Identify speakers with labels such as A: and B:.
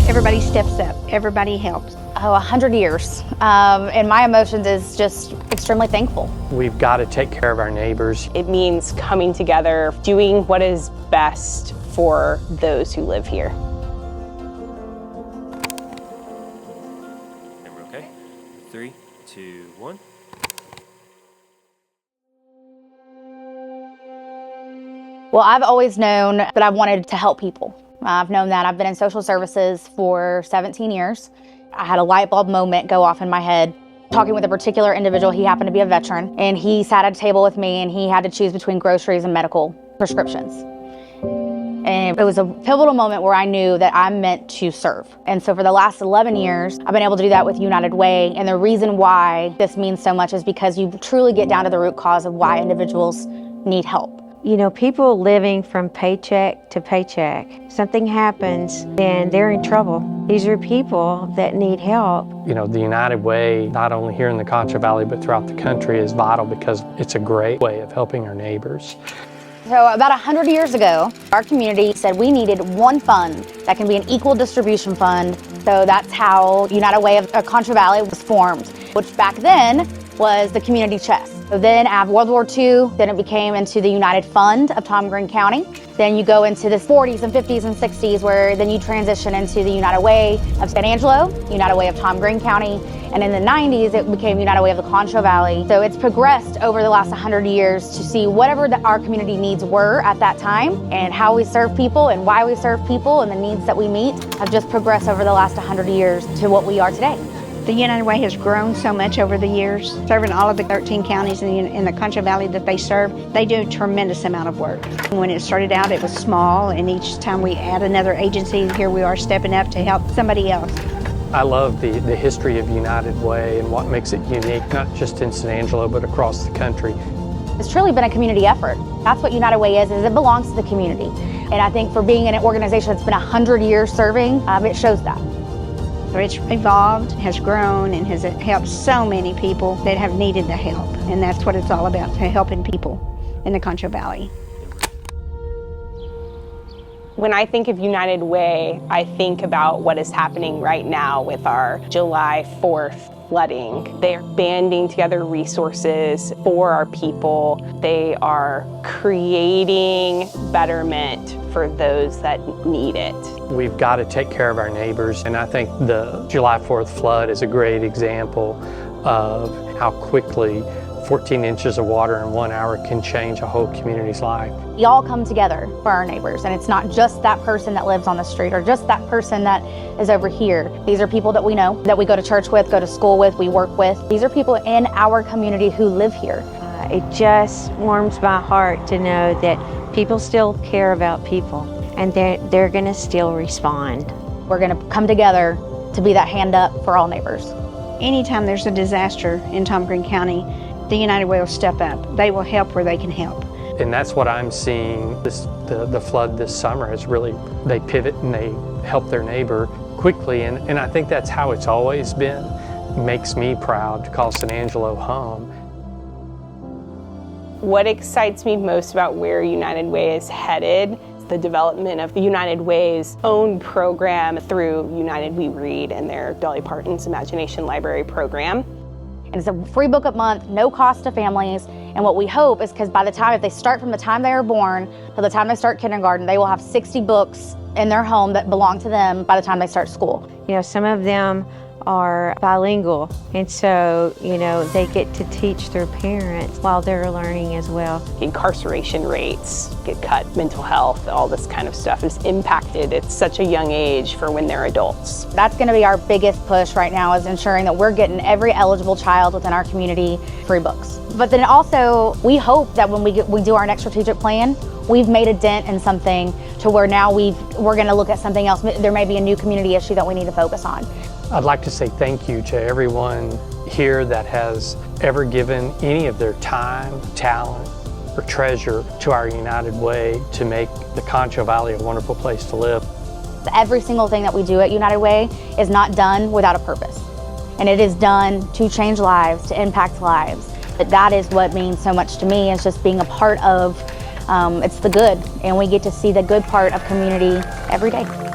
A: Everybody steps up, everybody helps.
B: Oh, 100 years. And my emotions is just extremely thankful.
C: We've got to take care of our neighbors.
D: It means coming together, doing what is best for those who live here.
E: And we're okay. 3, 2, 1.
B: Well, I've always known that I wanted to help people. I've known that. I've been in social services for 17 years. I had a light bulb moment go off in my head. Talking with a particular individual, he happened to be a veteran, and he sat at a table with me and he had to choose between groceries and medical prescriptions. And it was a pivotal moment where I knew that I'm meant to serve. And so for the last 11 years, I've been able to do that with United Way. And the reason why this means so much is because you truly get down to the root cause of why individuals need help.
F: You know, people living from paycheck to paycheck, something happens and they're in trouble. These are people that need help.
C: You know, the United Way, not only here in the Concho Valley, but throughout the country is vital because it's a great way of helping our neighbors.
B: So about 100 years ago, our community said we needed one fund that can be an equal distribution fund. So that's how United Way of Concho Valley was formed, which back then was the community chest. So then after World War II, then it became into the United Fund of Tom Green County. Then you go into the 40s and 50s and 60s where then you transition into the United Way of San Angelo, United Way of Tom Green County, and in the 90s it became United Way of the Concho Valley. So it's progressed over the last 100 years to see whatever our community needs were at that time and how we serve people and why we serve people and the needs that we meet have just progressed over the last 100 years to what we are today.
A: The United Way has grown so much over the years, serving all of the 13 counties in the Concho Valley that they serve. They do a tremendous amount of work. When it started out, it was small, and each time we add another agency, here we are stepping up to help somebody else.
C: I love the history of United Way and what makes it unique, not just in San Angelo, but across the country.
B: It's truly been a community effort. That's what United Way is it belongs to the community. And I think for being an organization that's been 100 years serving, it shows that.
A: It's evolved, has grown, and has helped so many people that have needed the help. And that's what it's all about, helping people in the Concho Valley.
D: When I think of United Way, I think about what is happening right now with our July 4th flooding. They're banding together resources for our people. They are creating betterment for those that need it.
C: We've got to take care of our neighbors, and I think the July 4th flood is a great example of how quickly 14 inches of water in 1 hour can change a whole community's life.
B: We all come together for our neighbors, and it's not just that person that lives on the street or just that person that is over here. These are people that we know, that we go to church with, go to school with, we work with. These are people in our community who live here.
F: It just warms my heart to know that people still care about people, and they're going to still respond.
B: We're going to come together to be that hand up for all neighbors.
A: Anytime there's a disaster in Tom Green County, the United Way will step up. They will help where they can help.
C: And that's what I'm seeing. The flood this summer is really, they pivot and they help their neighbor quickly. And I think that's how it's always been. It makes me proud to call San Angelo home.
D: What excites me most about where United Way is headed is the development of the United Way's own program through United We Read and their Dolly Parton's Imagination Library program.
B: And it's a free book a month, no cost to families. And what we hope is because by the time, if they start from the time they are born to the time they start kindergarten, they will have 60 books in their home that belong to them by the time they start school.
F: You know, some of them are bilingual, and so, you know, they get to teach their parents while they're learning as well.
D: Incarceration rates get cut, mental health, all this kind of stuff is impacted at such a young age for when they're adults.
B: That's going to be our biggest push right now, is ensuring that we're getting every eligible child within our community free books. But then also, we hope that when we do our next strategic plan, we've made a dent in something to where now we're going to look at something else. There may be a new community issue that we need to focus on.
C: I'd like to say thank you to everyone here that has ever given any of their time, talent, or treasure to our United Way to make the Concho Valley a wonderful place to live.
B: Every single thing that we do at United Way is not done without a purpose. And it is done to change lives, to impact lives. But that is what means so much to me, is just being a part of It's the good, and we get to see the good part of community every day.